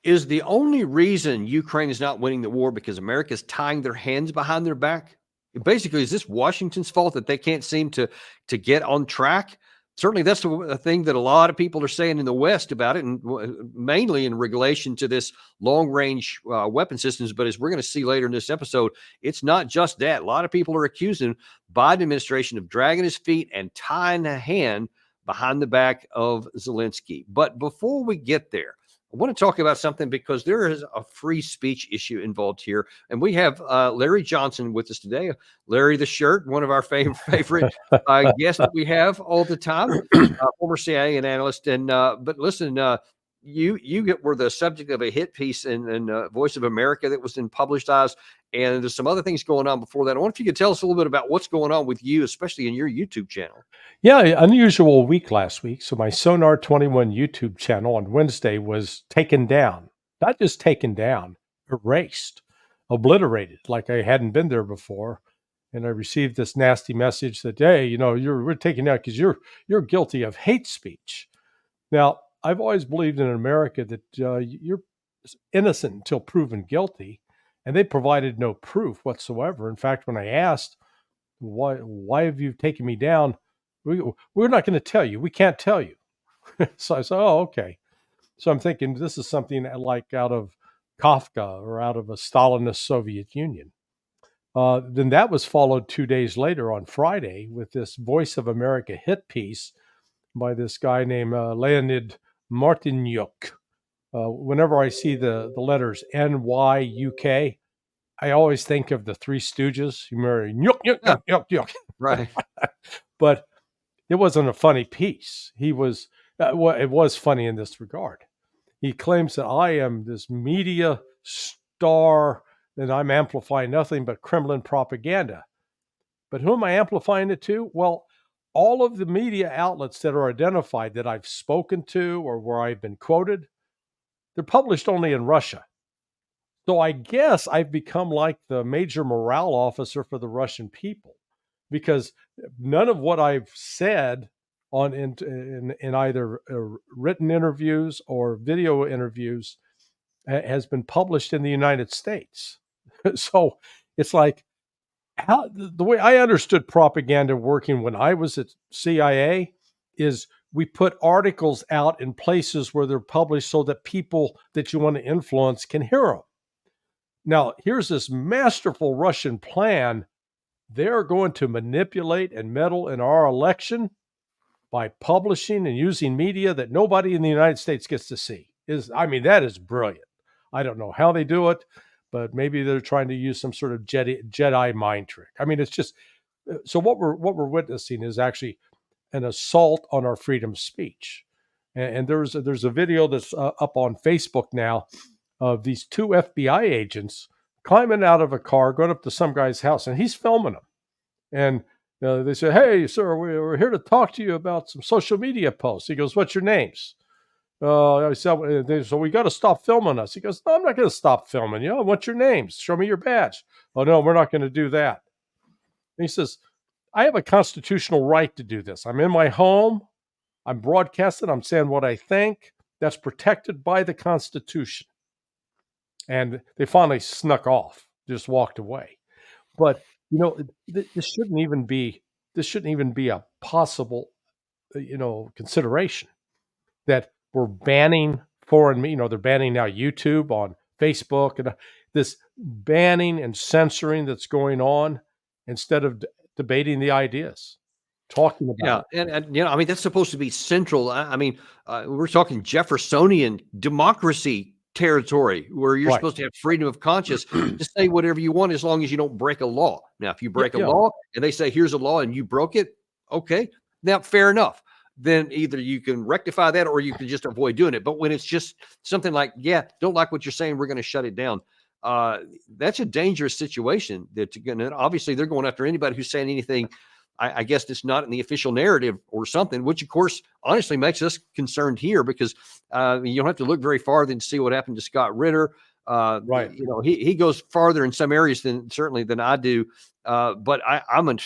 Is the only reason Ukraine is not winning the war because America is tying their hands behind their back? Basically, is this Washington's fault that they can't seem to get on track? Certainly, that's a thing that a lot of people are saying in the West about it, and mainly in relation to this long-range weapon systems. But as we're going to see later in this episode, it's not just that. A lot of people are accusing Biden administration of dragging his feet and tying a hand behind the back of Zelensky. But before we get there, I want to talk about something because there is a free speech issue involved here. And we have Larry Johnson with us today. Larry the Shirt, one of our favorite guests that we have all the time, former CIA analyst. And but listen, you were the subject of a hit piece in Voice of America that was publicized. And there's some other things going on before that. I wonder if you could tell us a little bit about what's going on with you, especially in your YouTube channel. Yeah, unusual week last week. So my Sonar 21 YouTube channel on Wednesday was taken down. Not just taken down, erased, obliterated, like I hadn't been there before. And I received this nasty message that, hey, we're taking down because you're guilty of hate speech. Now, I've always believed in America that you're innocent until proven guilty, and they provided no proof whatsoever. In fact, when I asked, why have you taken me down? We're not going to tell you. We can't tell you. So I said, oh, okay. So I'm thinking this is something like out of Kafka or out of a Stalinist Soviet Union. Then that was followed 2 days later on Friday with this Voice of America hit piece by this guy named Leonid Martinyuk. Whenever I see the letters NYUK, I always think of the Three Stooges. You remember, yuk. Right. But it wasn't a funny piece. It was funny in this regard. He claims that I am this media star and I'm amplifying nothing but Kremlin propaganda. But who am I amplifying it to? Well, all of the media outlets that are identified that I've spoken to or where I've been quoted, they're published only in Russia. So I guess I've become like the major morale officer for the Russian people, because none of what I've said in either written interviews or video interviews has been published in the United States. So it's like, the way I understood propaganda working when I was at CIA is we put articles out in places where they're published so that people that you want to influence can hear them. Now, here's this masterful Russian plan. They're going to manipulate and meddle in our election by publishing and using media that nobody in the United States gets to see. That is brilliant. I don't know how they do it, but maybe they're trying to use some sort of Jedi mind trick. It's just so what we're witnessing is actually an assault on our freedom of speech. And there's a video that's up on Facebook now of these two FBI agents climbing out of a car, going up to some guy's house, and he's filming them. And they say, "Hey, sir, we're here to talk to you about some social media posts." He goes, "What's your names?" I said, "So we got to stop filming us." He goes, "No, I'm not going to stop filming you. What's your names? Show me your badge." "Oh, no, we're not going to do that." And he says, "I have a constitutional right to do this. I'm in my home. I'm broadcasting. I'm saying what I think. That's protected by the Constitution." And they finally snuck off, just walked away. But this shouldn't even be a possible consideration that we're banning foreign media. They're banning now YouTube on Facebook, and this banning and censoring that's going on instead of debating the ideas, talking about it. And that's supposed to be central. We're talking Jeffersonian democracy territory where you're supposed to have freedom of conscience to say whatever you want as long as you don't break a law. Now, if you break a law and they say, here's a law and you broke it, okay, now fair enough. Then either you can rectify that or you can just avoid doing it. But when it's just something like, don't like what you're saying, we're going to shut it down. That's a dangerous situation. Obviously, they're going after anybody who's saying anything, I guess, that's not in the official narrative or something, which, of course, honestly makes us concerned here because you don't have to look very far than to see what happened to Scott Ritter. Right. He goes farther in some areas than I do. But I'm a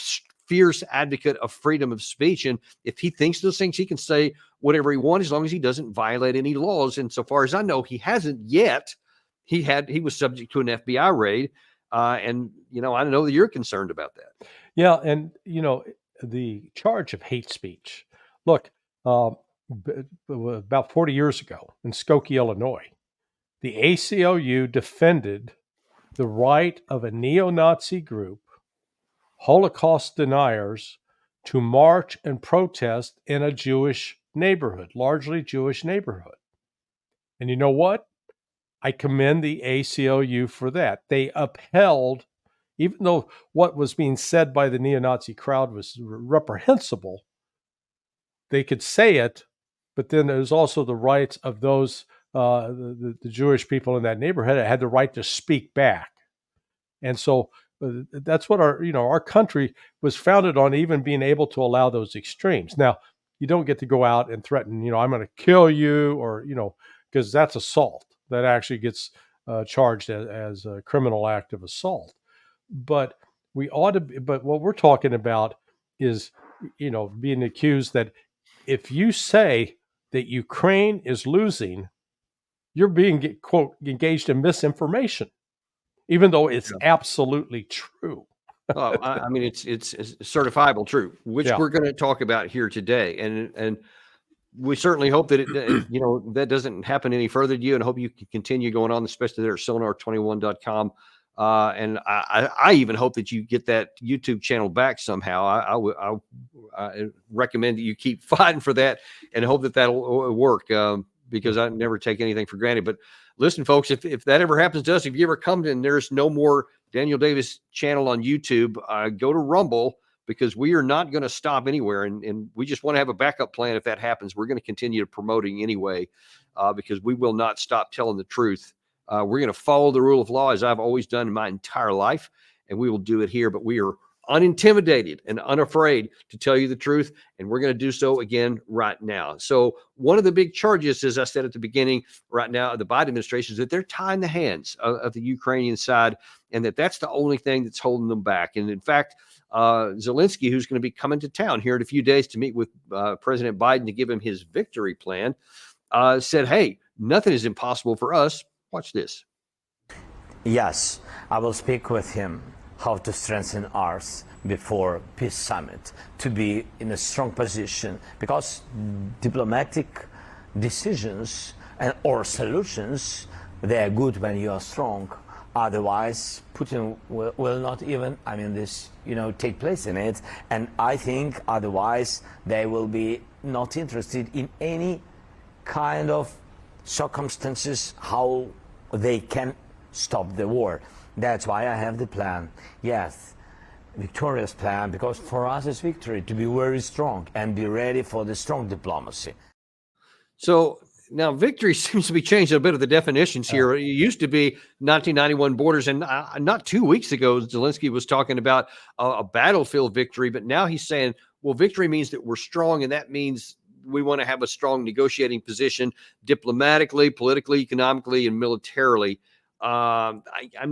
fierce advocate of freedom of speech. And if he thinks those things, he can say whatever he wants as long as he doesn't violate any laws. And so far as I know, he hasn't yet. He was subject to an FBI raid. And, I know that you're concerned about that. Yeah. And, the charge of hate speech. Look, about 40 years ago in Skokie, Illinois, the ACLU defended the right of a neo-Nazi group, Holocaust deniers, to march and protest in a Jewish neighborhood, largely Jewish neighborhood. And you know what? I commend the ACLU for that. They upheld, even though what was being said by the neo-Nazi crowd was reprehensible, they could say it, but then there's also the rights of those, the Jewish people in that neighborhood had the right to speak back. And so that's what our country was founded on, even being able to allow those extremes. Now, you don't get to go out and threaten, I'm going to kill you, or, because that's assault. That actually gets charged as a criminal act of assault. But but what we're talking about is, being accused that if you say that Ukraine is losing, you're being, quote, engaged in misinformation, even though it's absolutely true. I mean, it's certifiable true, which we're going to talk about here today. And we certainly hope that that doesn't happen any further to you, and hope you can continue going on, especially there at sonar21.com. And I even hope that you get that YouTube channel back somehow. I recommend that you keep fighting for that, and hope that that'll work, because I never take anything for granted. But listen, folks, if that ever happens to us, if you ever come to and there's no more Daniel Davis channel on YouTube, go to Rumble, because we are not going to stop anywhere. And we just want to have a backup plan if that happens. We're going to continue promoting anyway, because we will not stop telling the truth. We're going to follow the rule of law, as I've always done in my entire life, and we will do it here. But we are unintimidated and unafraid to tell you the truth, and we're going to do so again right now. So one of the big charges, as I said at the beginning, right now, of the Biden administration, is that they're tying the hands of the Ukrainian side, and that's the only thing that's holding them back. And in fact, Zelensky, who's going to be coming to town here in a few days to meet with President Biden to give him his victory plan, said, hey, nothing is impossible for us. Watch this. Yes, I will speak with him how to strengthen ours before peace summit, to be in a strong position, because diplomatic decisions or solutions, they are good when you are strong. Otherwise, Putin will not even, take place in it. And I think otherwise they will be not interested in any kind of circumstances how they can stop the war. That's why I have the plan. Yes, victorious plan, because for us it's victory, to be very strong and be ready for the strong diplomacy. So now victory seems to be changing a bit of the definitions here. It used to be 1991 borders, and not 2 weeks ago, Zelensky was talking about a battlefield victory, but now he's saying, well, victory means that we're strong, and that means we want to have a strong negotiating position diplomatically, politically, economically, and militarily. I'm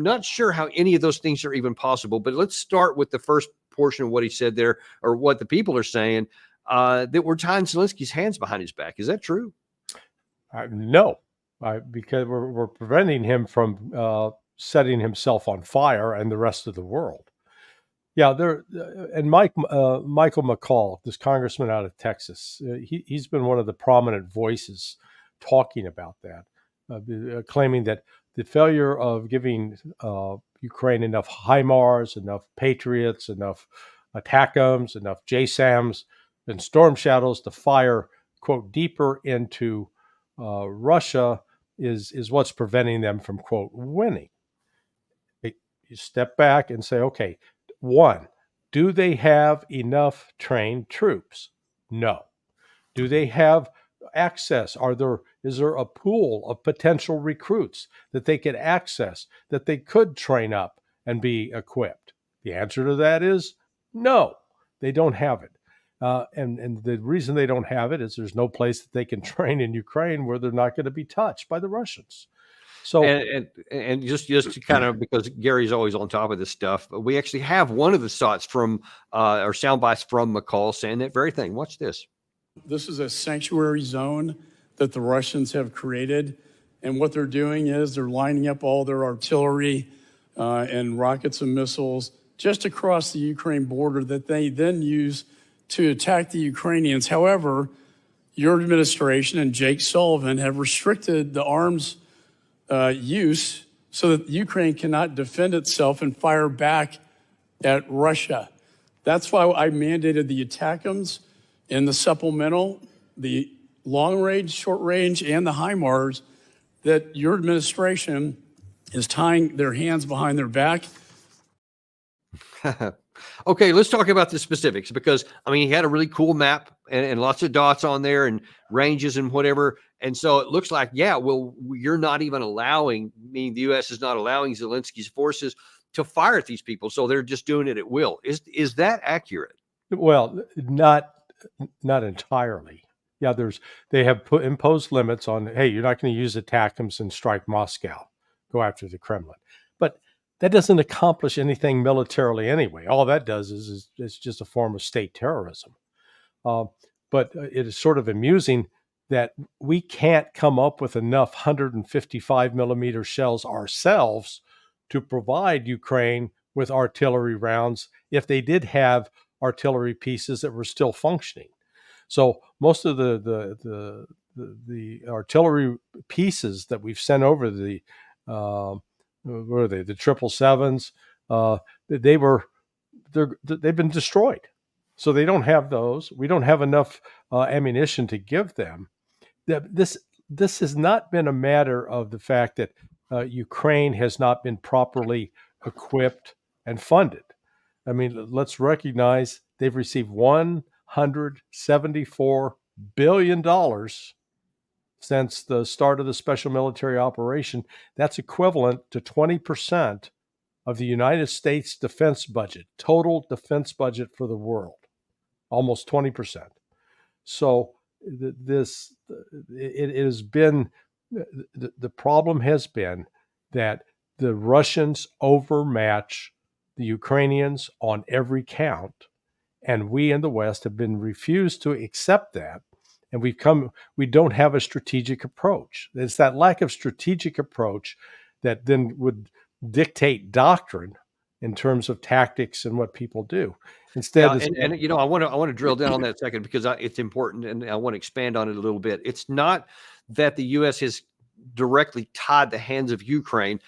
not sure how any of those things are even possible, but let's start with the first portion of what he said there, or what the people are saying, that we're tying Zelensky's hands behind his back. Is that true? No, because we're preventing him from setting himself on fire and the rest of the world. Yeah, and Michael McCall, this congressman out of Texas, he's been one of the prominent voices talking about that, claiming that the failure of giving Ukraine enough HIMARS, enough Patriots, enough ATACMS, enough JSAMs, and Storm Shadows to fire, quote, deeper into Russia is what's preventing them from, quote, winning. You step back and say, okay, one, do they have enough trained troops? No. Do they have access? Is there a pool of potential recruits that they could access, that they could train up and be equipped? The answer to that is no, they don't have it. And the reason they don't have it is there's no place that they can train in Ukraine where they're not going to be touched by the Russians. So And just to kind of, because Gary's always on top of this stuff, we actually have one of the thoughts from or sound bites from McCall saying that very thing. Watch this. This is a sanctuary zone that the Russians have created. And what they're doing is they're lining up all their artillery and rockets and missiles just across the Ukraine border that they then use to attack the Ukrainians. However, your administration and Jake Sullivan have restricted the arms use so that Ukraine cannot defend itself and fire back at Russia. That's why I mandated the ATACMS in the supplemental, the long range, short range, and the HIMARS, that your administration is tying their hands behind their back. Okay, let's talk about the specifics, because I mean, he had a really cool map and lots of dots on there and ranges and whatever. And so it looks like, yeah, well, you're not even allowing, meaning the U.S. is not allowing Zelensky's forces to fire at these people. So they're just doing it at will. Is that accurate? well, not entirely. Yeah, they have imposed limits on, hey, you're not going to use ATACMS and strike Moscow, go after the Kremlin. But that doesn't accomplish anything militarily anyway. All that does is it's just a form of state terrorism. But it is sort of amusing that we can't come up with enough 155 millimeter shells ourselves to provide Ukraine with artillery rounds if they did have artillery pieces that were still functioning. So most of the artillery pieces that we've sent over the what are they, the 777s, they've been destroyed. So they don't have those. We don't have enough ammunition to give them. This has not been a matter of the fact that Ukraine has not been properly equipped and funded. I mean, let's recognize they've received $174 billion since the start of the special military operation. That's equivalent to 20% of the United States defense budget, total defense budget for the world, almost 20%. So it has been, the problem has been that the Russians overmatch the Ukrainians on every count, and we in the West have been refused to accept that. And we don't have a strategic approach. It's that lack of strategic approach that then would dictate doctrine in terms of tactics and what people do. Instead, and you know, I want to drill down on that second, because it's important, and I want to expand on it a little bit. It's not that the U.S. has directly tied the hands of Ukraine,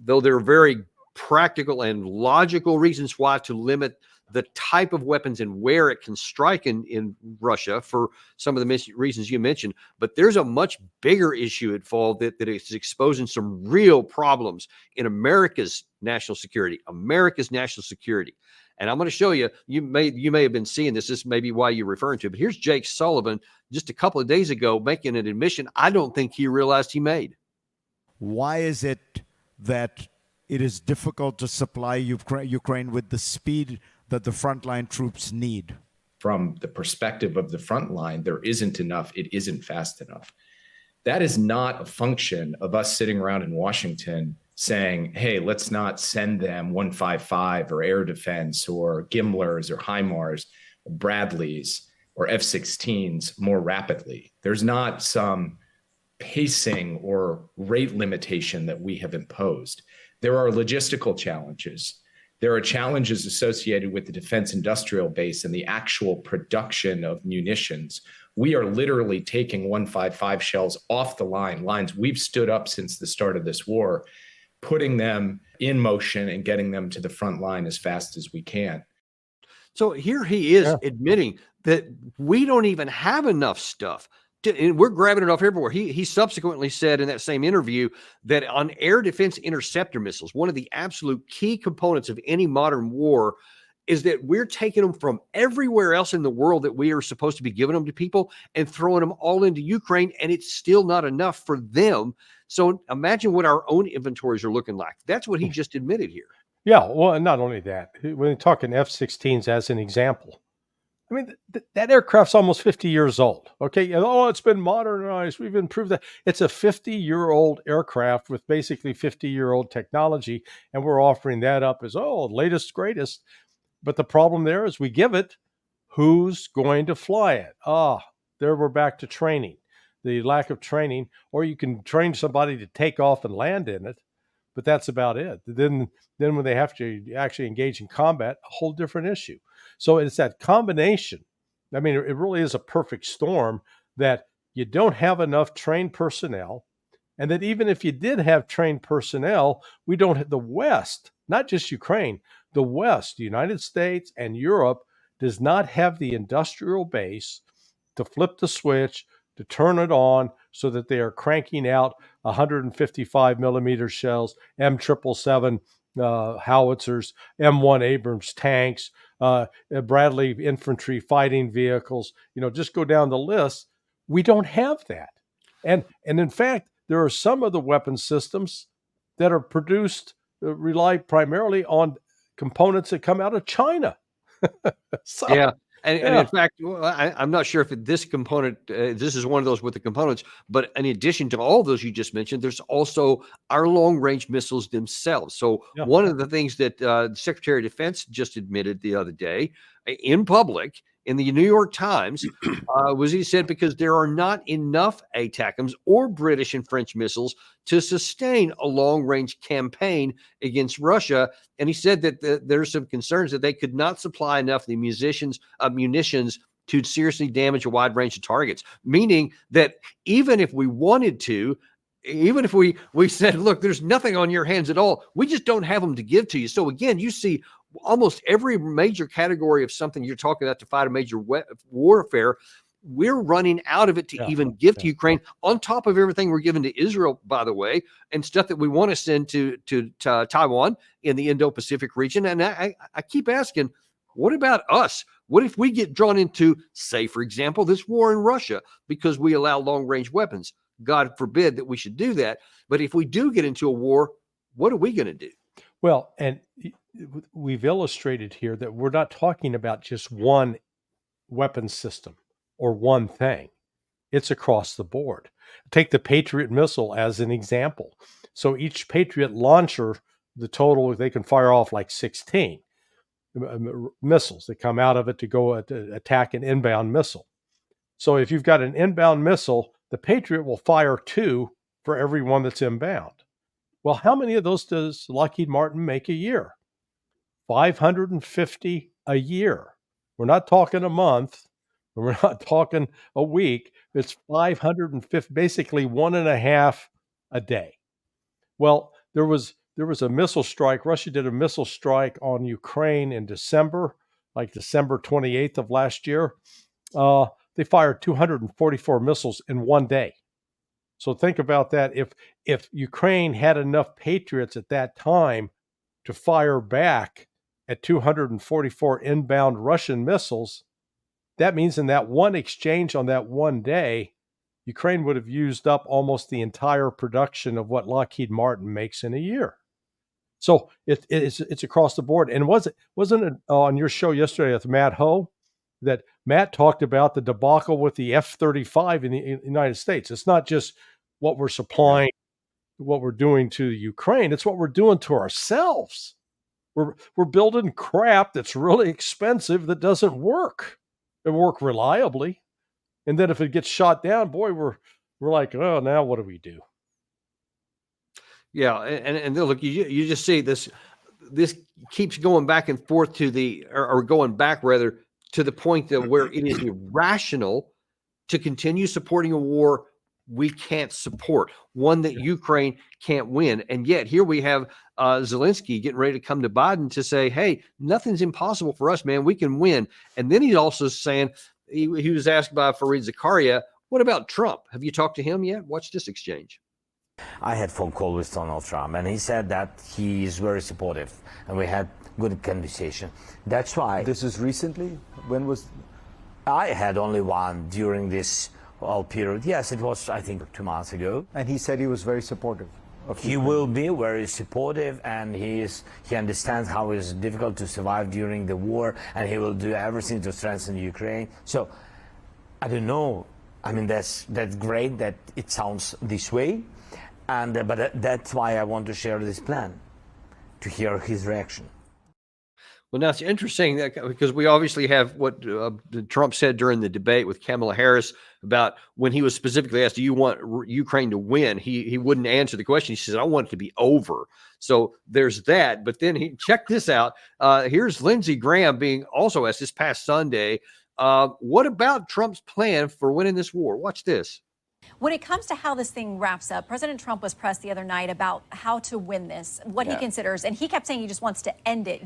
though there are very practical and logical reasons why to limit the type of weapons and where it can strike in Russia for some of the reasons you mentioned. But there's a much bigger issue at fault that is exposing some real problems in America's national security. And I'm going to show you, you may have been seeing this. This may be why you're referring to it. But here's Jake Sullivan just a couple of days ago making an admission I don't think he realized he made. Why is it that it is difficult to supply Ukraine with the speed that the frontline troops need? From the perspective of the front line, there isn't enough. It isn't fast enough. That is not a function of us sitting around in Washington saying, hey, let's not send them 155 or air defense or Gimlers or HIMARS or Bradleys or F-16s more rapidly. There's not some pacing or rate limitation that we have imposed. There are logistical challenges. There are challenges associated with the defense industrial base and the actual production of munitions. We are literally taking 155 shells off the lines we've stood up since the start of this war, putting them in motion and getting them to the front line as fast as we can. So here he is admitting that we don't even have enough stuff. And we're grabbing it off everywhere. He subsequently said in that same interview that on air defense interceptor missiles, one of the absolute key components of any modern war is that we're taking them from everywhere else in the world that we are supposed to be giving them to people and throwing them all into Ukraine, and it's still not enough for them. So imagine what our own inventories are looking like. That's what he just admitted here. Yeah, well, not only that, when talking F-16s as an example, I mean, that aircraft's almost 50 years old. Okay. Oh, it's been modernized. We've improved that. It's a 50-year-old aircraft with basically 50-year-old technology. And we're offering that up as, latest, greatest. But the problem there is we give it, who's going to fly it? There we're back to training, the lack of training, or you can train somebody to take off and land in it, but that's about it. Then when they have to actually engage in combat, a whole different issue. So it's that combination. I mean, it really is a perfect storm that you don't have enough trained personnel, and that even if you did have trained personnel, we don't have the West, not just Ukraine, the West, the United States and Europe does not have the industrial base to flip the switch, to turn it on so that they are cranking out 155 millimeter shells, M777 howitzers, M1 Abrams tanks, Bradley infantry fighting vehicles, just go down the list. We don't have that. And in fact, there are some of the weapon systems that are produced, rely primarily on components that come out of China. So, yeah. And in fact, I'm not sure if this component, this is one of those with the components, but in addition to all those you just mentioned, there's also our long-range missiles themselves. So one of the things that the Secretary of Defense just admitted the other day in public in the New York Times was he said, because there are not enough ATACMS or British and French missiles to sustain a long-range campaign against Russia. And he said that there's some concerns that they could not supply enough of the munitions to seriously damage a wide range of targets, meaning that even if we wanted to, even if we said, look, there's nothing on your hands at all, we just don't have them to give to you. So again, you see almost every major category of something you're talking about to fight a major warfare, we're running out of it to even give to Ukraine, on top of everything we're giving to Israel, by the way, and stuff that we want to send to Taiwan in the Indo-Pacific region. And I keep asking, what about us? What if we get drawn into, say, for example, this war in Russia because we allow long-range weapons? God forbid that we should do that. But if we do get into a war, what are we going to do? Well, and we've illustrated here that we're not talking about just one weapon system or one thing. It's across the board. Take the Patriot missile as an example. So each Patriot launcher, the total, they can fire off like 16 missiles that come out of it to go attack an inbound missile. So if you've got an inbound missile, the Patriot will fire 2 for every one that's inbound. Well, how many of those does Lockheed Martin make a year? 550 a year. We're not talking a month. We're not talking a week. It's 550, basically 1.5 a day. Well, there was a missile strike. Russia did a missile strike on Ukraine in December, like December 28th of last year. They fired 244 missiles in one day. So think about that. If Ukraine had enough Patriots at that time to fire back at 244 inbound Russian missiles, that means in that one exchange on that one day, Ukraine would have used up almost the entire production of what Lockheed Martin makes in a year. So it's across the board. And wasn't it on your show yesterday with Matt Ho that Matt talked about the debacle with the F-35 in the United States? It's not just what we're supplying, what we're doing to Ukraine. It's what we're doing to ourselves. We're building crap that's really expensive that doesn't work. It work reliably. And then if it gets shot down, boy, we're like, oh, now what do we do? Yeah, and look, you just see this keeps going back and forth to or going back rather to the point that where it is irrational to continue supporting a war we can't support, one that Ukraine can't win. And yet here we have Zelensky getting ready to come to Biden to say, hey, nothing's impossible for us, man. We can win. And then he's also saying, he was asked by Fareed Zakaria, what about Trump? Have you talked to him yet? Watch this exchange. I had a phone call with Donald Trump, and he said that he is very supportive, and we had good conversation. That's why. This is recently? When was? I had only one during this whole period. Yes, it was, I think, 2 months ago. And he said he was very supportive. He will be very supportive, and he understands how it's difficult to survive during the war, and he will do everything to strengthen Ukraine. So I don't know. I mean, that's great that it sounds this way, and but that's why I want to share this plan, to hear his reaction. Well, now it's interesting that because we obviously have what Trump said during the debate with Kamala Harris about when he was specifically asked, "Do you want Ukraine to win?" He wouldn't answer the question. He says, "I want it to be over." So there's that. But then check this out. Here's Lindsey Graham being also asked this past Sunday, what about Trump's plan for winning this war? Watch this. When it comes to how this thing wraps up, President Trump was pressed the other night about how to win this, what he considers, and he kept saying he just wants to end it.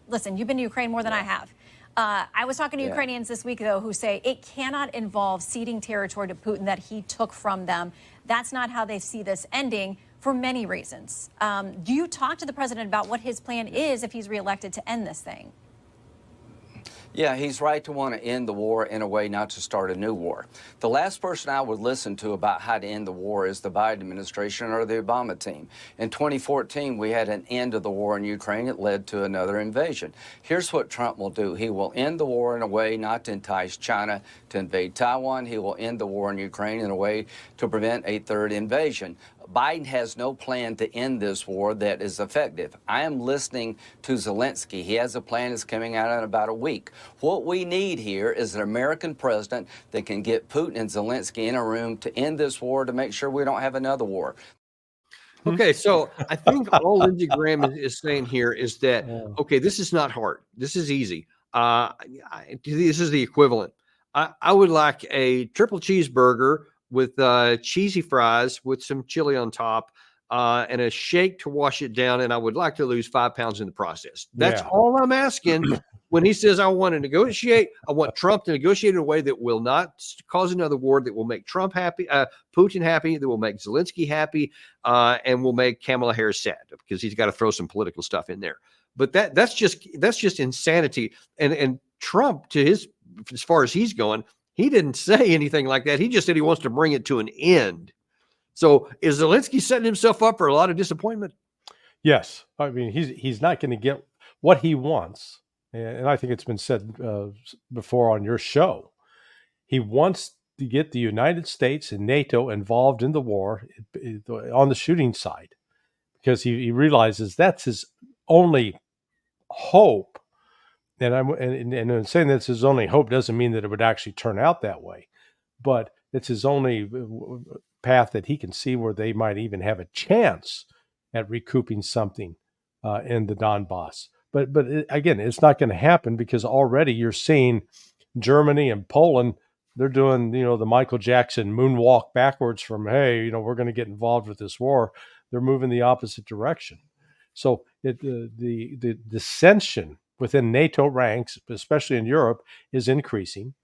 Listen, you've been to Ukraine more than I have. I was talking to Ukrainians this week, though, who say it cannot involve ceding territory to Putin that he took from them. That's not how they see this ending for many reasons. Do you talk to the president about what his plan is if he's reelected to end this thing? Yeah, he's right to want to end the war in a way not to start a new war. The last person I would listen to about how to end the war is the Biden administration or the Obama team. In 2014, we had an end of the war in Ukraine. It led to another invasion. Here's what Trump will do. He will end the war in a way not to entice China to invade Taiwan. He will end the war in Ukraine in a way to prevent a third invasion. Biden has no plan to end this war that is effective. I am listening to Zelensky. He has a plan that's coming out in about a week. What we need here is an American president that can get Putin and Zelensky in a room to end this war, to make sure we don't have another war. Okay, so I think all Lindsey Graham is saying here is that, okay, this is not hard. This is easy. This is the equivalent. I would like a triple cheeseburger with cheesy fries with some chili on top and a shake to wash it down. And I would like to lose 5 pounds in the process. That's all I'm asking. When he says, I want to negotiate, I want Trump to negotiate in a way that will not cause another war, that will make Trump happy, Putin happy, that will make Zelensky happy, and will make Kamala Harris sad, because he's got to throw some political stuff in there. But that's just insanity. And Trump, as far as he's going, he didn't say anything like that. He just said he wants to bring it to an end. So is Zelensky setting himself up for a lot of disappointment? Yes. I mean, he's not going to get what he wants. And I think it's been said before on your show. He wants to get the United States and NATO involved in the war on the shooting side, because he realizes that's his only hope. And I'm saying that's his only hope doesn't mean that it would actually turn out that way, but it's his only path that he can see where they might even have a chance at recouping something in the Donbass. But again, it's not going to happen, because already you're seeing Germany and Poland, they're doing, the Michael Jackson moonwalk backwards from, hey, we're going to get involved with this war. They're moving the opposite direction. So the dissension within NATO ranks, especially in Europe, is increasing.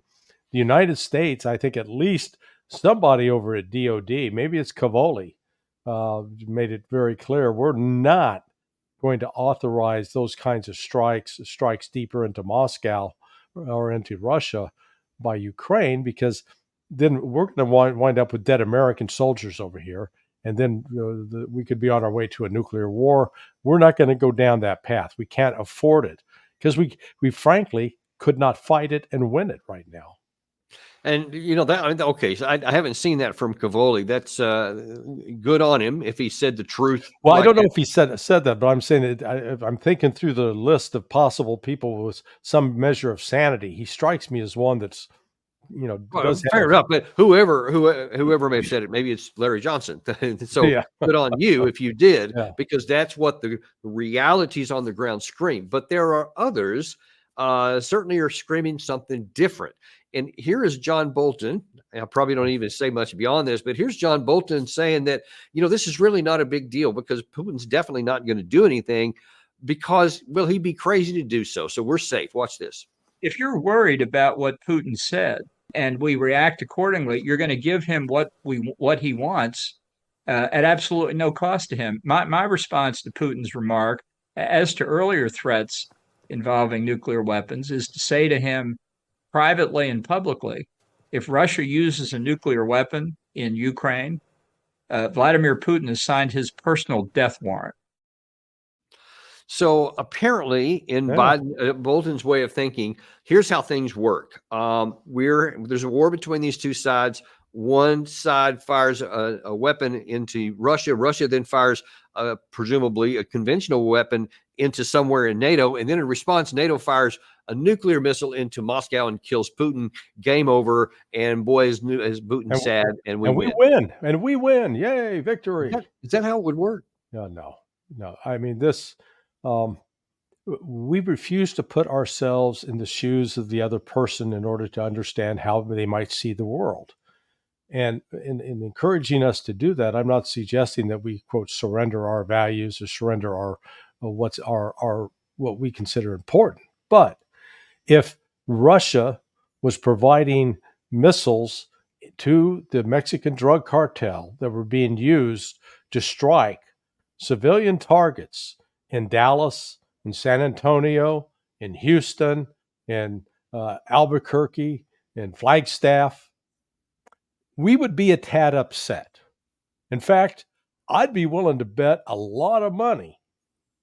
The United States, I think at least somebody over at DOD, maybe it's Cavoli, made it very clear, we're not going to authorize those kinds of strikes deeper into Moscow or into Russia by Ukraine, because then we're going to wind up with dead American soldiers over here, and then we could be on our way to a nuclear war. We're not going to go down that path. We can't afford it, because we frankly could not fight it and win it right now. And okay, so I haven't seen that from Cavoli. That's good on him if he said the truth. Well, I don't know if he said that, but I'm saying that I'm thinking through the list of possible people with some measure of sanity. He strikes me as one that's, fair enough. But whoever may have said it, maybe it's Larry Johnson. So good on you if you did, because that's what the realities on the ground scream. But there are others certainly are screaming something different. And here is John Bolton. I probably don't even say much beyond this, but here's John Bolton saying that, this is really not a big deal, because Putin's definitely not going to do anything, because, well, he'd be crazy to do so. So we're safe. Watch this. If you're worried about what Putin said and we react accordingly, you're going to give him what he wants at absolutely no cost to him. My response to Putin's remark, as to earlier threats involving nuclear weapons, is to say to him, privately and publicly, if Russia uses a nuclear weapon in Ukraine, Vladimir Putin has signed his personal death warrant. So apparently, in Bolton's way of thinking, here's how things work. There's a war between these two sides. One side fires a weapon into Russia. Russia then fires, presumably, a conventional weapon into somewhere in NATO. And then in response, NATO fires a nuclear missile into Moscow and kills Putin. Game over. And boy, is Putin sad. And we win. And we win. Yay, victory. Is that how it would work? No. I mean, we refuse to put ourselves in the shoes of the other person in order to understand how they might see the world. And in encouraging us to do that, I'm not suggesting that we, quote, surrender our values or surrender our what we consider important. But if Russia was providing missiles to the Mexican drug cartel that were being used to strike civilian targets in Dallas, in San Antonio, in Houston, in Albuquerque, in Flagstaff, we would be a tad upset. In fact, I'd be willing to bet a lot of money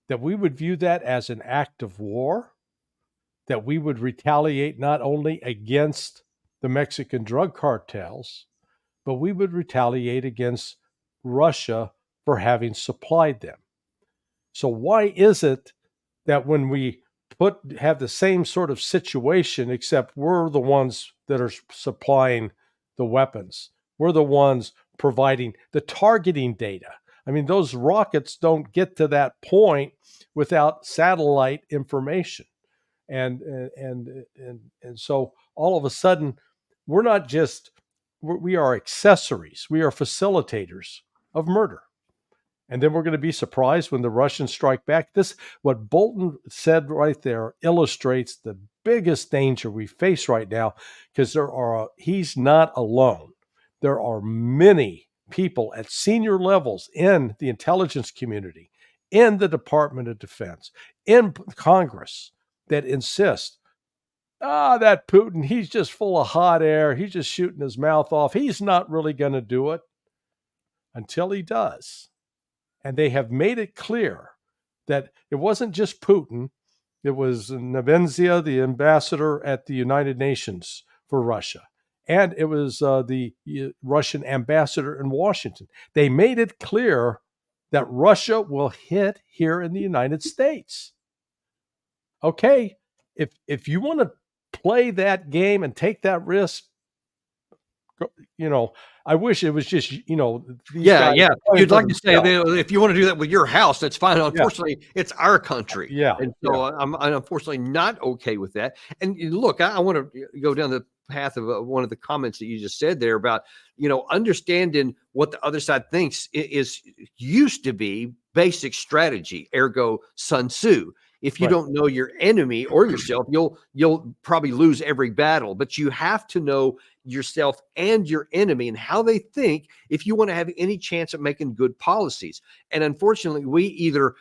that we would view that as an act of war, that we would retaliate not only against the Mexican drug cartels, but we would retaliate against Russia for having supplied them. So why is it that when we have the same sort of situation, except we're the ones that are supplying the weapons, we're the ones providing the targeting data? I mean, those rockets don't get to that point without satellite information. And so all of a sudden, we are accessories. We are facilitators of murder. And then we're going to be surprised when the Russians strike back. What Bolton said right there illustrates the biggest danger we face right now, because he's not alone. There are many people at senior levels in the intelligence community, in the Department of Defense, in Congress that insist, that Putin, he's just full of hot air. He's just shooting his mouth off. He's not really going to do it until he does. And they have made it clear that it wasn't just Putin. It was Nebenzia, the ambassador at the United Nations for Russia. And it was the Russian ambassador in Washington. They made it clear that Russia will hit here in the United States. Okay, if you want to play that game and take that risk, I wish it was just, yeah. You'd like to say, if you want to do that with your house, that's fine. Unfortunately, it's our country. Yeah. And so I'm unfortunately not okay with that. And look, I want to go down the path of one of the comments that you just said there about, understanding what the other side thinks used to be basic strategy, ergo Sun Tzu. If you don't know your enemy or yourself, you'll probably lose every battle. But you have to know yourself and your enemy and how they think if you want to have any chance of making good policies. And unfortunately, we either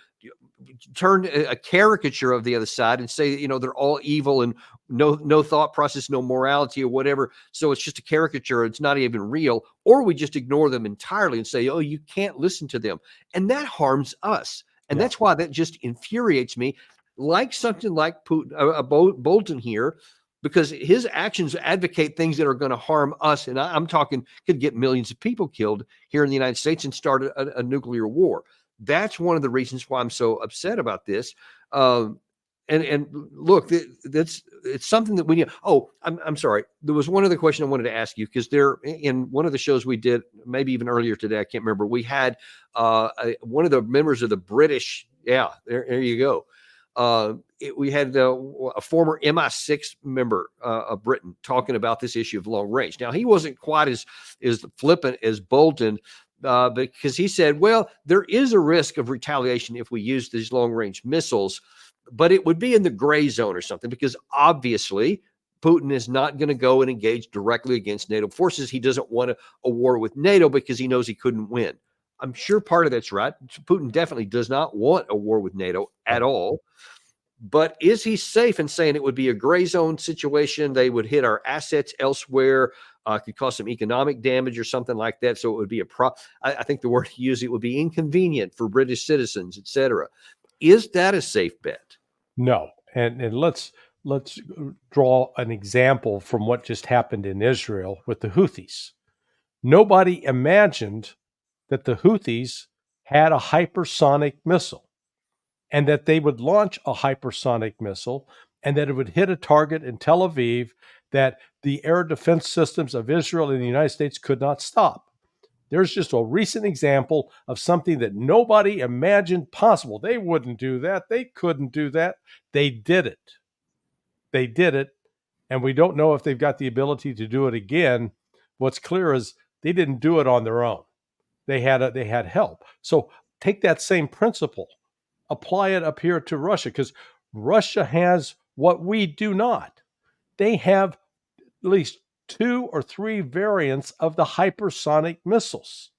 turn a caricature of the other side and say, they're all evil and no thought process, no morality or whatever. So it's just a caricature. It's not even real. Or we just ignore them entirely and say, oh, you can't listen to them. And that harms us. And that's why that just infuriates me, like something like Putin, Bolton here, because his actions advocate things that are going to harm us. And I'm talking could get millions of people killed here in the United States and start a nuclear war. That's one of the reasons why I'm so upset about this. And look, it's something that we need. Oh, I'm sorry. There was one other question I wanted to ask you, because in one of the shows we did, maybe even earlier today, I can't remember. We had one of the members of the British. Yeah, there you go. We had a former MI6 member of Britain talking about this issue of long range. Now, he wasn't quite as flippant as Bolton, because he said, well, there is a risk of retaliation if we use these long range missiles, but it would be in the gray zone or something, because obviously Putin is not going to go and engage directly against NATO forces. He doesn't want a war with NATO because he knows he couldn't win. I'm sure part of that's right. Putin definitely does not want a war with NATO at all. But is he safe in saying it would be a gray zone situation? They would hit our assets elsewhere. could cause some economic damage or something like that. So it would be I think the word he used, it would be inconvenient for British citizens, etc. Is that a safe bet? No. And let's draw an example from what just happened in Israel with the Houthis. Nobody imagined that the Houthis had a hypersonic missile and that they would launch a hypersonic missile and that it would hit a target in Tel Aviv that the air defense systems of Israel and the United States could not stop. There's just a recent example of something that nobody imagined possible. They wouldn't do that. They couldn't do that. They did it. They did it. And we don't know if they've got the ability to do it again. What's clear is they didn't do it on their own. They had help. So take that same principle, apply it up here to Russia, because Russia has what we do not. They have at least 2 or 3 variants of the hypersonic missiles.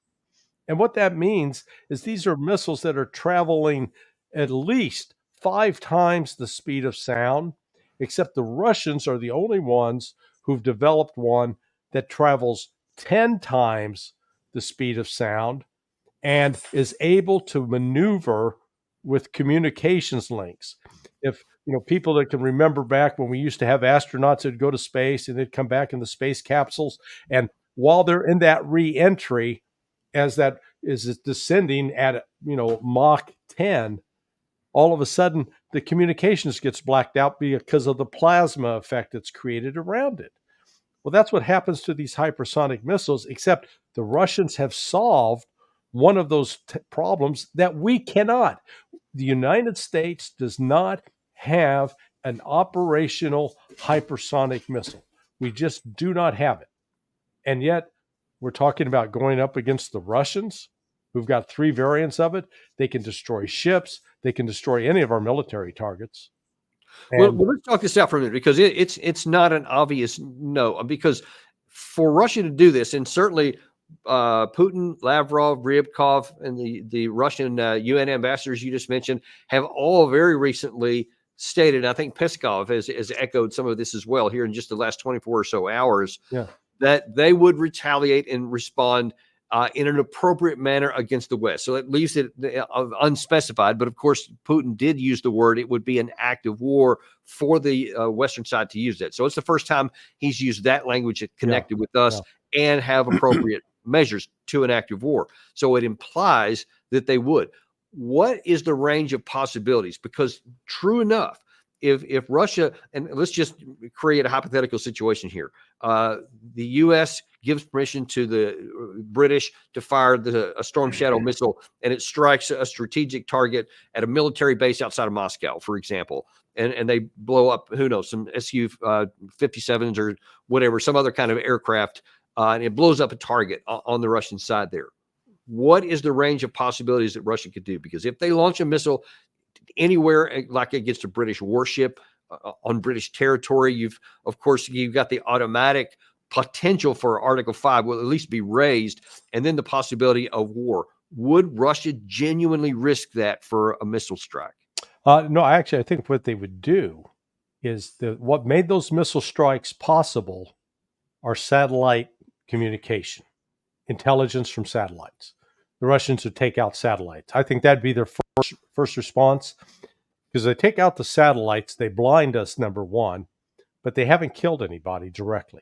And what that means is these are missiles that are traveling at least 5 times the speed of sound, except the Russians are the only ones who've developed one that travels 10 times the speed of sound and is able to maneuver with communications links. If people that can remember back when we used to have astronauts that would go to space and they'd come back in the space capsules, and while they're in that re-entry, as that is descending at Mach 10, all of a sudden the communications gets blacked out because of the plasma effect that's created around it. Well, that's what happens to these hypersonic missiles, except the Russians have solved one of those problems that we cannot. The United States does not have an operational hypersonic missile. We just do not have it. And yet we're talking about going up against the Russians, who've got 3 variants of it. They can destroy ships. They can destroy any of our military targets. Well, let's talk this out for a minute, because it's not an obvious no. Because for Russia to do this, and certainly Putin, Lavrov, Ryabkov, and the Russian UN ambassadors you just mentioned have all very recently stated, I think Peskov has echoed some of this as well here in just the last 24 or so hours, that they would retaliate and respond in an appropriate manner against the West. So it leaves it unspecified. But of course, Putin did use the word. It would be an act of war for the Western side to use that. So it's the first time he's used that language connected with us and have appropriate measures to an act of war. So it implies that they would. What is the range of possibilities? Because true enough, if Russia, and let's just create a hypothetical situation here, the U.S. gives permission to the British to fire a Storm Shadow missile, and it strikes a strategic target at a military base outside of Moscow, for example, and they blow up, who knows, some Su-57s or whatever, some other kind of aircraft, and it blows up a target on the Russian side there. What is the range of possibilities that Russia could do? Because if they launch a missile anywhere, like against a British warship on British territory, you've got the automatic potential for Article 5 will at least be raised, and then the possibility of war. Would Russia genuinely risk that for a missile strike? No, actually, I think what they would do is what made those missile strikes possible are satellite communication, intelligence from satellites. The Russians would take out satellites. I think that'd be their first response, because they take out the satellites, they blind us, number one, but they haven't killed anybody directly.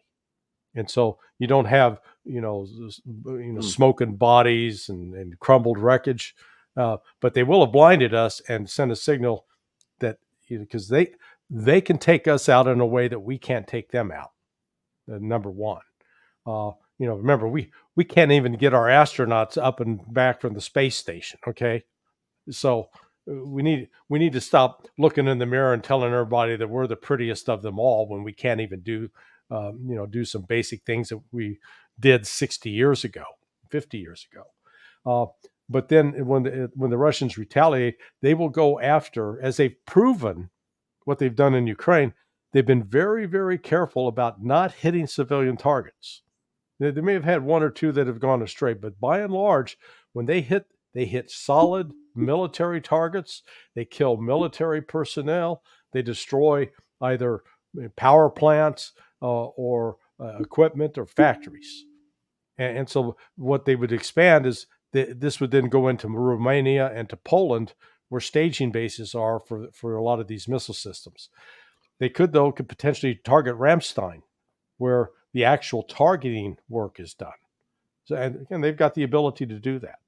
And so you don't have, smoking bodies and crumbled wreckage, but they will have blinded us and send a signal that, because they can take us out in a way that we can't take them out. Number one. Remember, we can't even get our astronauts up and back from the space station. Okay, so we need to stop looking in the mirror and telling everybody that we're the prettiest of them all when we can't even do some basic things that we did 60 years ago, 50 years ago. But then when the Russians retaliate, they will go after, as they've proven what they've done in Ukraine. They've been very, very careful about not hitting civilian targets. They may have had 1 or 2 that have gone astray, but by and large, when they hit solid military targets. They kill military personnel. They destroy either power plants or equipment or factories. And so what they would expand is this would then go into Romania and to Poland, where staging bases are for a lot of these missile systems. They could potentially target Ramstein, where the actual targeting work is done. So, and again, they've got the ability to do that.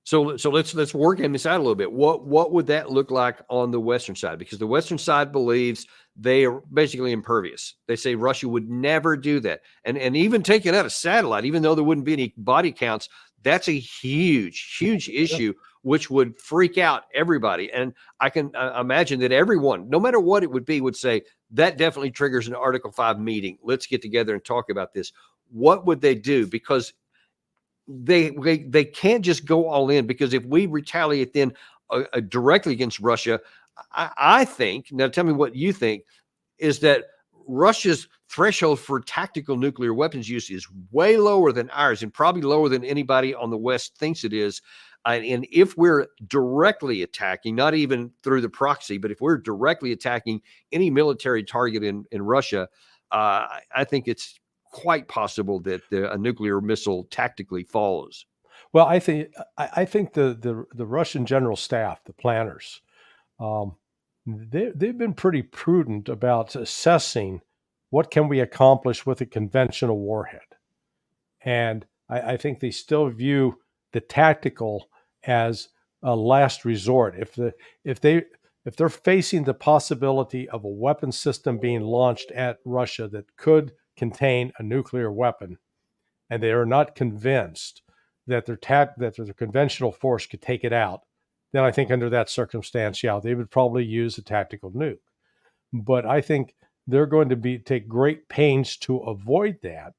So let's work in this out a little bit. What would that look like on the Western side? Because the Western side believes they are basically impervious. They say Russia would never do that. And even taking out a satellite, even though there wouldn't be any body counts, that's a huge issue, which would freak out everybody. And I can imagine that everyone, no matter what it would be, would say that definitely triggers an Article 5 meeting. Let's get together and talk about this. What would they do? Because they can't just go all in, because if we retaliate then directly against Russia, I think, now tell me what you think, is that Russia's threshold for tactical nuclear weapons use is way lower than ours, and probably lower than anybody on the West thinks it is. And if we're directly attacking, not even through the proxy, but if we're directly attacking any military target in Russia, I think it's quite possible that a nuclear missile tactically follows. Well, I think the Russian general staff, the planners, they've been pretty prudent about assessing what can we accomplish with a conventional warhead, and I think they still view the tactical as a last resort. If they're facing the possibility of a weapon system being launched at Russia that could contain a nuclear weapon, and they are not convinced that their conventional force could take it out, then I think under that circumstance, yeah, they would probably use a tactical nuke. But I think they're going to take great pains to avoid that,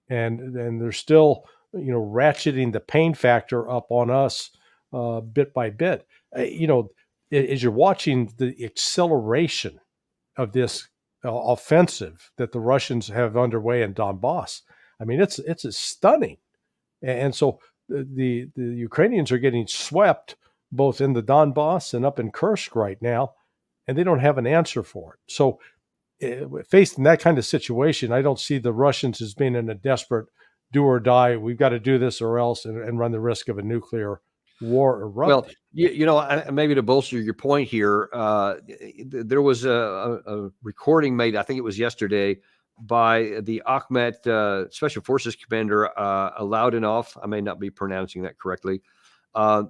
and they're still, ratcheting the pain factor up on us bit by bit. As you're watching the acceleration of this offensive that the Russians have underway in Donbass, I mean, it's stunning. And so the Ukrainians are getting swept both in the Donbass and up in Kursk right now, and they don't have an answer for it. So faced in that kind of situation, I don't see the Russians as being in a desperate do or die, we've got to do this or else, and run the risk of a nuclear war erupting. Well, maybe to bolster your point here, there was a recording made, I think it was yesterday, by the Akhmet Special Forces Commander Alaudinov. I may not be pronouncing that correctly.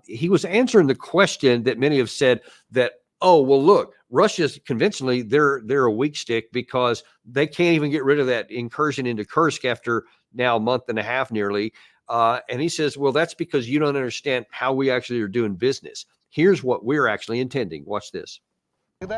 He was answering the question that many have said that, oh, well, look, Russia's conventionally, they're a weak stick because they can't even get rid of that incursion into Kursk after now a month and a half nearly. And he says, well, that's because you don't understand how we actually are doing business. Here's what we're actually intending. Watch this.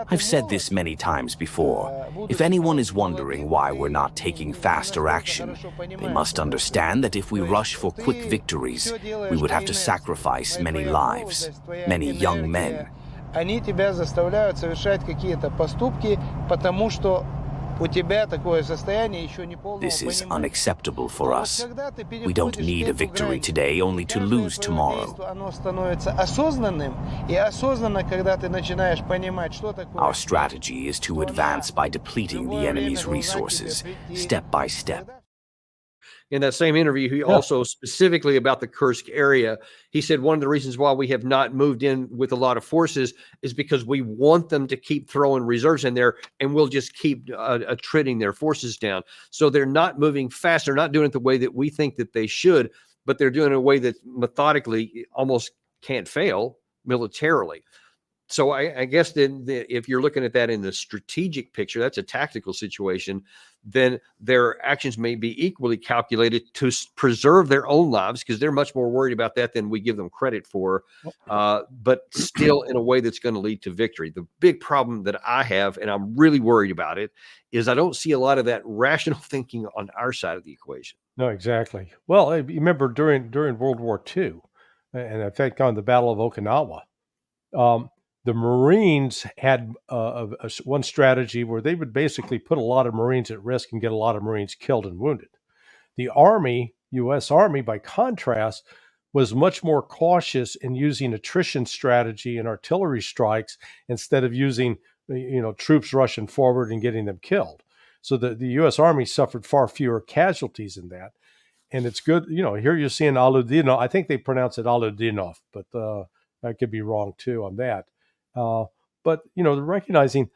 I've said this many times before. If anyone is wondering why we're not taking faster action, they must understand that if we rush for quick victories, we would have to sacrifice many lives, many young men. Они тебя заставляют совершать какие-то поступки, потому что у тебя такое состояние еще не полного This is понимания. unacceptable for us. We don't need a victory today only to lose tomorrow. Оно становится осознанным, и осознанно, когда ты начинаешь понимать, что такое. Our strategy is to advance by depleting the enemy's resources, step by step. In that same interview, he also specifically about the Kursk area, he said one of the reasons why we have not moved in with a lot of forces is because we want them to keep throwing reserves in there, and we'll just keep attriting their forces down. So they're not moving fast. They're not doing it the way that we think that they should, but they're doing it in a way that methodically almost can't fail militarily. So I guess then if you're looking at that in the strategic picture, that's a tactical situation, then their actions may be equally calculated to preserve their own lives, because they're much more worried about that than we give them credit for, but still in a way that's going to lead to victory. The big problem that I have, and I'm really worried about it, is I don't see a lot of that rational thinking on our side of the equation. No, exactly. Well, you remember during World War II, and I think on the Battle of Okinawa, the Marines had one strategy where they would basically put a lot of Marines at risk and get a lot of Marines killed and wounded. The Army, U.S. Army, by contrast, was much more cautious in using attrition strategy and artillery strikes instead of using, troops rushing forward and getting them killed. So the U.S. Army suffered far fewer casualties in that. And it's good, here you're seeing Aludinov. I think they pronounce it Aludinov, but I could be wrong too on that. But, they're recognizing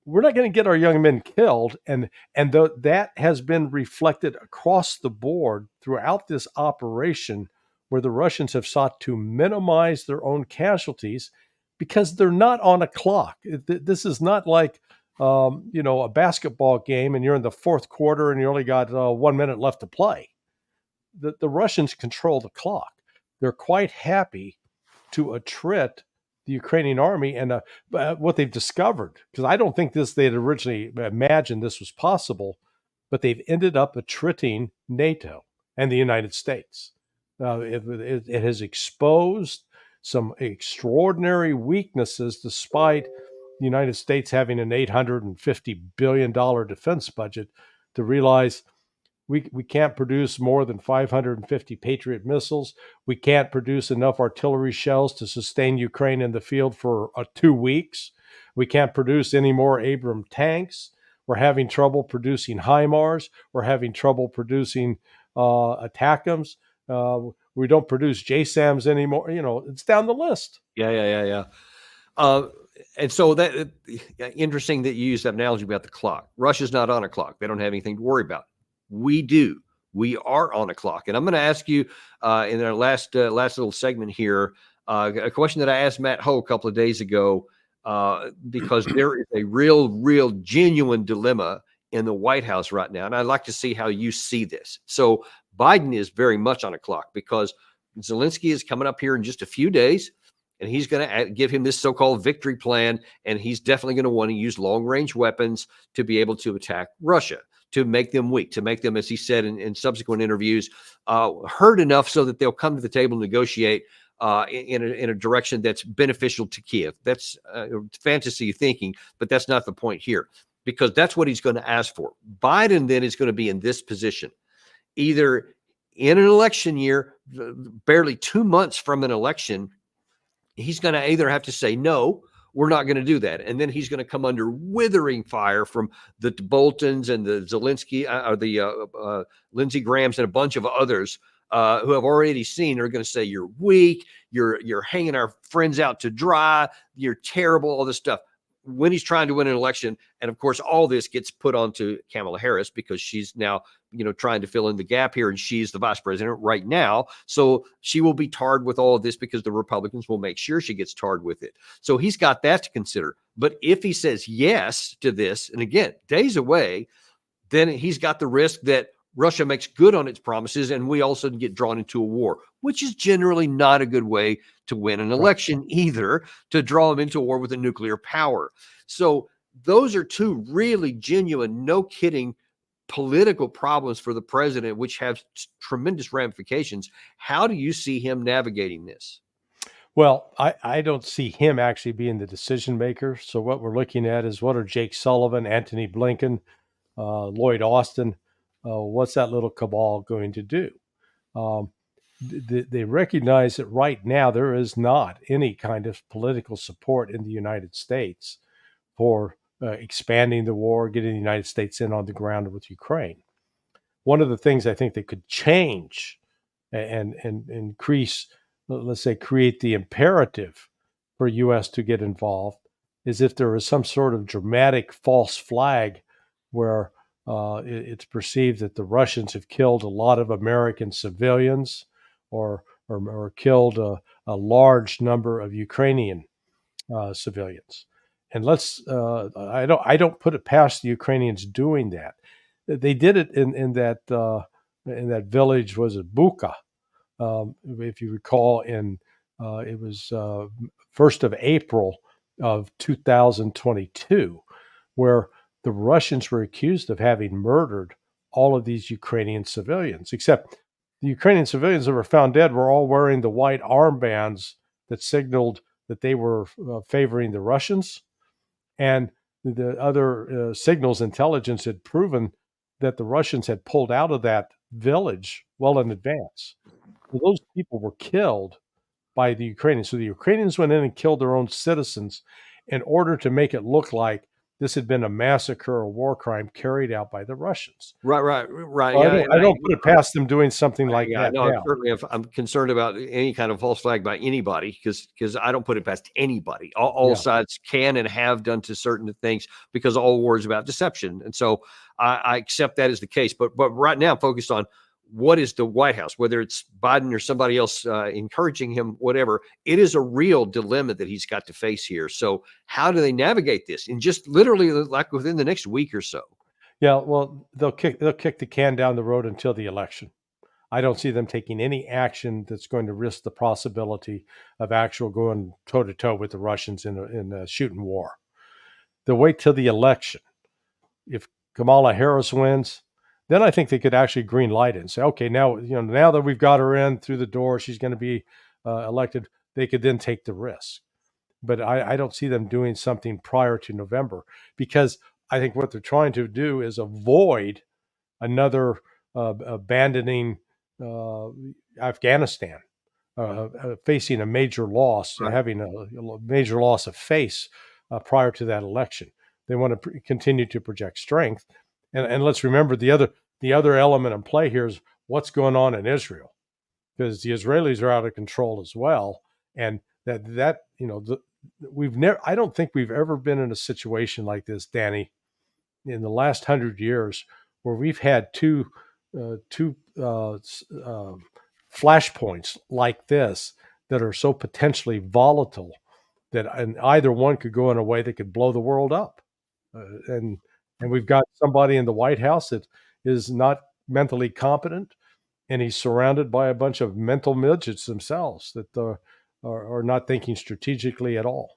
we're not going to get our young men killed. And that has been reflected across the board throughout this operation, where the Russians have sought to minimize their own casualties because they're not on a clock. This is not like, a basketball game and you're in the fourth quarter and you only got 1 minute left to play. The Russians control the clock. They're quite happy to attrit the Ukrainian army and what they've discovered, because I don't think they had originally imagined this was possible, but they've ended up attritting NATO and the United States. It has exposed some extraordinary weaknesses, despite the United States having an $850 billion defense budget, to realize we can't produce more than 550 Patriot missiles. We can't produce enough artillery shells to sustain Ukraine in the field for 2 weeks. We can't produce any more Abrams tanks. We're having trouble producing HIMARS. We're having trouble producing ATACMS. We don't produce JSAMs anymore. It's down the list. Yeah. And so that interesting that you use that analogy about the clock. Russia's not on a clock. They don't have anything to worry about. We do. We are on a clock. And I'm going to ask you in our last little segment here a question that I asked Matt Ho a couple of days ago, because there is a real genuine dilemma in the White House right now. And I'd like to see how you see this. So Biden is very much on a clock, because Zelensky is coming up here in just a few days, and he's going to give him this so-called victory plan. And he's definitely going to want to use long-range weapons to be able to attack Russia, to make them weak, to make them, as he said in subsequent interviews, hurt enough so that they'll come to the table and negotiate in a direction that's beneficial to Kiev. That's fantasy thinking, but that's not the point here, because that's what he's going to ask for. Biden then is going to be in this position, either in an election year, barely 2 months from an election. He's going to either have to say, no, we're not going to do that. And then he's going to come under withering fire from the Boltons and the Zelensky, or the Lindsey Grahams and a bunch of others who have already seen are going to say, you're weak, you're hanging our friends out to dry, you're terrible, all this stuff, when he's trying to win an election. And of course, all this gets put onto Kamala Harris, because she's now, trying to fill in the gap here, and she's the vice president right now. So she will be tarred with all of this, because the Republicans will make sure she gets tarred with it. So he's got that to consider. But if he says yes to this, and again, days away, then he's got the risk that Russia makes good on its promises, and we also get drawn into a war, which is generally not a good way to win an election either, to draw them into a war with a nuclear power. So those are two really genuine, no kidding, political problems for the president, which have tremendous ramifications. How do you see him navigating this? Well, I don't see him actually being the decision maker. So what we're looking at is, what are Jake Sullivan, Antony Blinken, Lloyd Austin, what's that little cabal going to do? They recognize that right now there is not any kind of political support in the United States for expanding the war, getting the United States in on the ground with Ukraine. One of the things I think that could change and increase, let's say, create the imperative for U.S. to get involved is if there is some sort of dramatic false flag where it's perceived that the Russians have killed a lot of American civilians, or killed a large number of Ukrainian civilians. And I don't put it past the Ukrainians doing that. They did it in that village, was it Bucha? If you recall, it was 1st of April of 2022, where the Russians were accused of having murdered all of these Ukrainian civilians, except the Ukrainian civilians that were found dead were all wearing the white armbands that signaled that they were favoring the Russians. And the other signals intelligence had proven that the Russians had pulled out of that village well in advance. So those people were killed by the Ukrainians. So the Ukrainians went in and killed their own citizens in order to make it look like this had been a massacre or war crime carried out by the Russians. Right. Well, Yeah, I don't put it past them doing something like yeah, that no, now. certainly if I'm concerned about any kind of false flag by anybody, because I don't put it past anybody. All Yeah. sides can and have done to certain things because all war is about deception. And so I accept that as the case. But right now I'm focused on what is the White House, whether it's Biden or somebody else encouraging him, whatever. It is a real dilemma that he's got to face here. So how do they navigate this? And just literally like within the next week or so. Yeah, well, they'll kick the can down the road until the election. I don't see them taking any action that's going to risk the possibility of actual going toe to toe with the Russians in a shooting war. They'll wait till the election. If Kamala Harris wins, then I think they could actually green light it and say, okay, now that we've got her in through the door, she's going to be elected. They could then take the risk. But I don't see them doing something prior to November, because I think what they're trying to do is avoid another abandoning Afghanistan, facing a major loss, Right. having a major loss of face prior to that election. They want to continue to project strength, and let's remember the other element in play here is what's going on in Israel, because the Israelis are out of control as well, and I don't think we've ever been in a situation like this, Danny, in the last 100 years, where we've had two flashpoints like this that are so potentially volatile that either one could go in a way that could blow the world up. And we've got somebody in the White House that is not mentally competent, and he's surrounded by a bunch of mental midgets themselves that are not thinking strategically at all.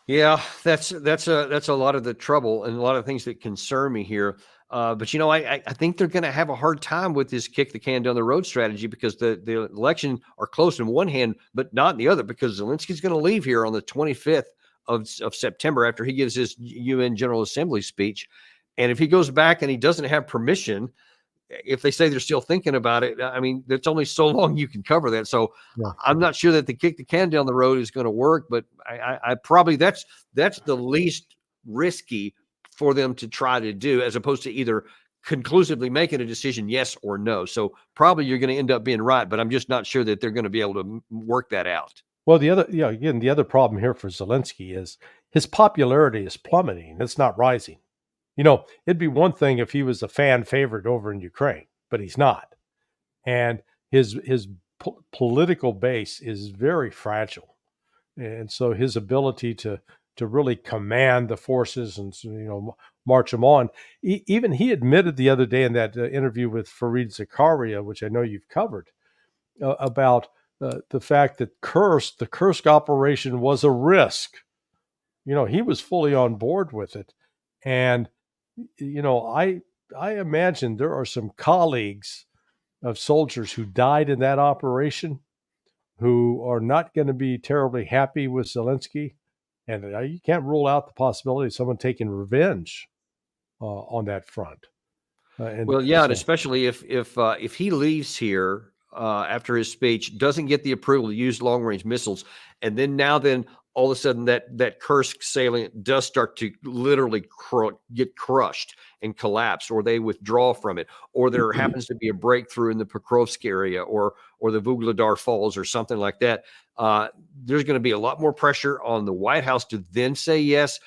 Yeah, that's a lot of the trouble and a lot of things that concern me here. But I think they're going to have a hard time with this kick the can down the road strategy, because the election are close in one hand, but not in the other, because Zelensky's going to leave here on the 25th of September after he gives his UN General Assembly speech. And if he goes back and he doesn't have permission, if they say they're still thinking about it, I mean, there's only so long you can cover that. So Yeah. I'm not sure that the kick the can down the road is going to work, but I probably that's the least risky for them to try to do, as opposed to either conclusively making a decision, yes or no. So probably you're going to end up being right, but I'm just not sure that they're going to be able to work that out. Well, the other problem here for Zelensky is his popularity is plummeting. It's not rising. It'd be one thing if he was a fan favorite over in Ukraine, but he's not. And his political base is very fragile. And so his ability to really command the forces and march them on. Even he admitted the other day in that interview with Fareed Zakaria, which I know you've covered, about the fact that the Kursk operation was a risk. He was fully on board with it. And I imagine there are some colleagues of soldiers who died in that operation who are not going to be terribly happy with Zelensky. And you can't rule out the possibility of someone taking revenge on that front. And especially if he leaves here after his speech, doesn't get the approval to use long range missiles, and then all of a sudden that Kursk salient does start to literally get crushed and collapse, or they withdraw from it, or there happens to be a breakthrough in the Pokrovsk area or the Vuhledar Falls or something like that. There's going to be a lot more pressure on the White House to then say yes,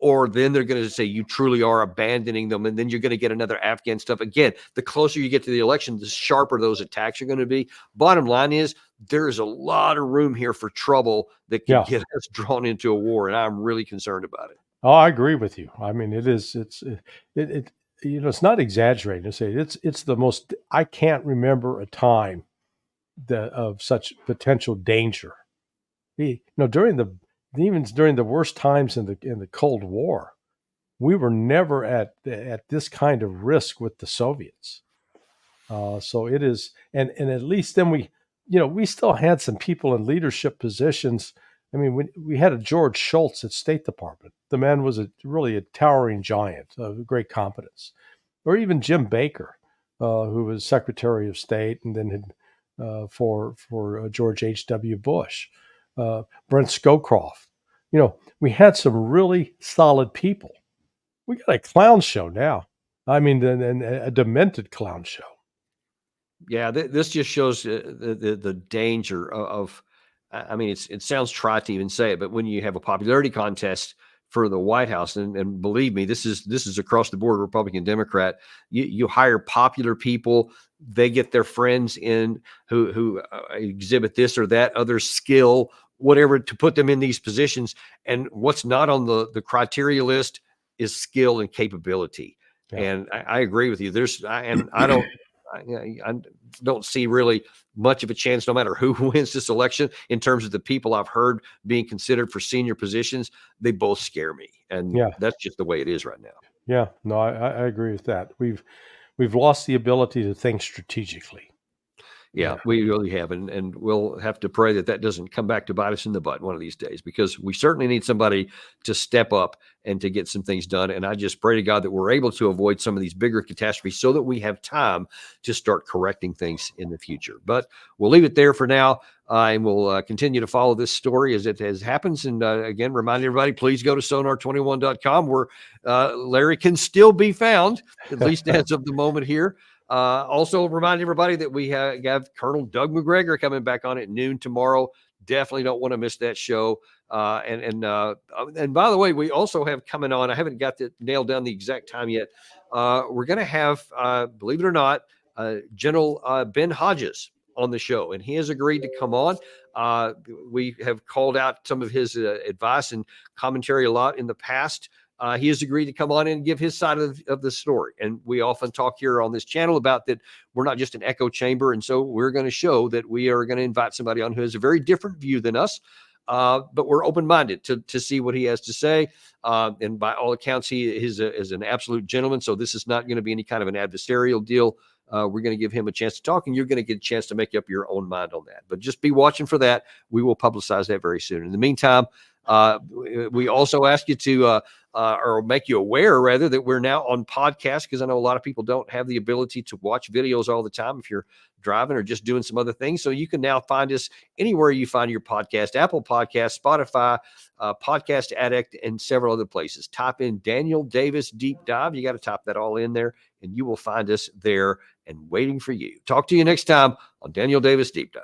or then they're going to say you truly are abandoning them, and then you're going to get another Afghan stuff. Again, the closer you get to the election, the sharper those attacks are going to be. Bottom line is there is a lot of room here for trouble that can get us drawn into a war, and I'm really concerned about it. Oh, I agree with you. I mean, it's not exaggerating to say it's the most. I can't remember a time of such potential danger. During the worst times in the Cold War, we were never at this kind of risk with the Soviets. So it is, and at least then we still had some people in leadership positions. I mean, we had a George Shultz at State Department. The man was really a towering giant of great competence. Or even Jim Baker, who was Secretary of State and then had for George H.W. Bush. Brent Scowcroft, We had some really solid people. We got a clown show now. I mean, a demented clown show. Yeah, this just shows the danger of. I mean, it sounds trite to even say it, but when you have a popularity contest for the White House, and believe me, this is across the board, Republican, Democrat. You hire popular people, they get their friends in who exhibit this or that other skill, whatever, to put them in these positions. And what's not on the criteria list is skill and capability. Yeah. And I agree with you. I don't see really much of a chance, no matter who wins this election, in terms of the people I've heard being considered for senior positions. They both scare me, and Yeah. that's just the way it is right now. Yeah, no, I agree with that. We've lost the ability to think strategically. Yeah, we really have, and we'll have to pray that that doesn't come back to bite us in the butt one of these days, because we certainly need somebody to step up and to get some things done. And I just pray to God that we're able to avoid some of these bigger catastrophes so that we have time to start correcting things in the future. But we'll leave it there for now, and we'll continue to follow this story as it happens. And again, remind everybody, please go to sonar21.com, where Larry can still be found, at least as of the moment here. Also remind everybody that we have Colonel Doug McGregor coming back on at noon tomorrow. Definitely don't want to miss that show. And by the way, we also have coming on, I haven't got to nail down the exact time yet. We're going to have, believe it or not, General Ben Hodges on the show, and he has agreed to come on. We have called out some of his advice and commentary a lot in the past. He has agreed to come on and give his side of the story. And we often talk here on this channel about that we're not just an echo chamber. And so we're going to show that we are going to invite somebody on who has a very different view than us. But we're open-minded to see what he has to say. And by all accounts, he is an absolute gentleman. So this is not going to be any kind of an adversarial deal. We're going to give him a chance to talk, and you're going to get a chance to make up your own mind on that. But just be watching for that. We will publicize that very soon. In the meantime, we also ask you to or make you aware, rather, that we're now on podcast, because I know a lot of people don't have the ability to watch videos all the time if you're driving or just doing some other things. So you can now find us anywhere you find your podcast: Apple Podcasts, Spotify, Podcast Addict, and several other places. Type in Daniel Davis Deep Dive. You got to type that all in there, and you will find us there and waiting for you. Talk to you next time on Daniel Davis Deep Dive.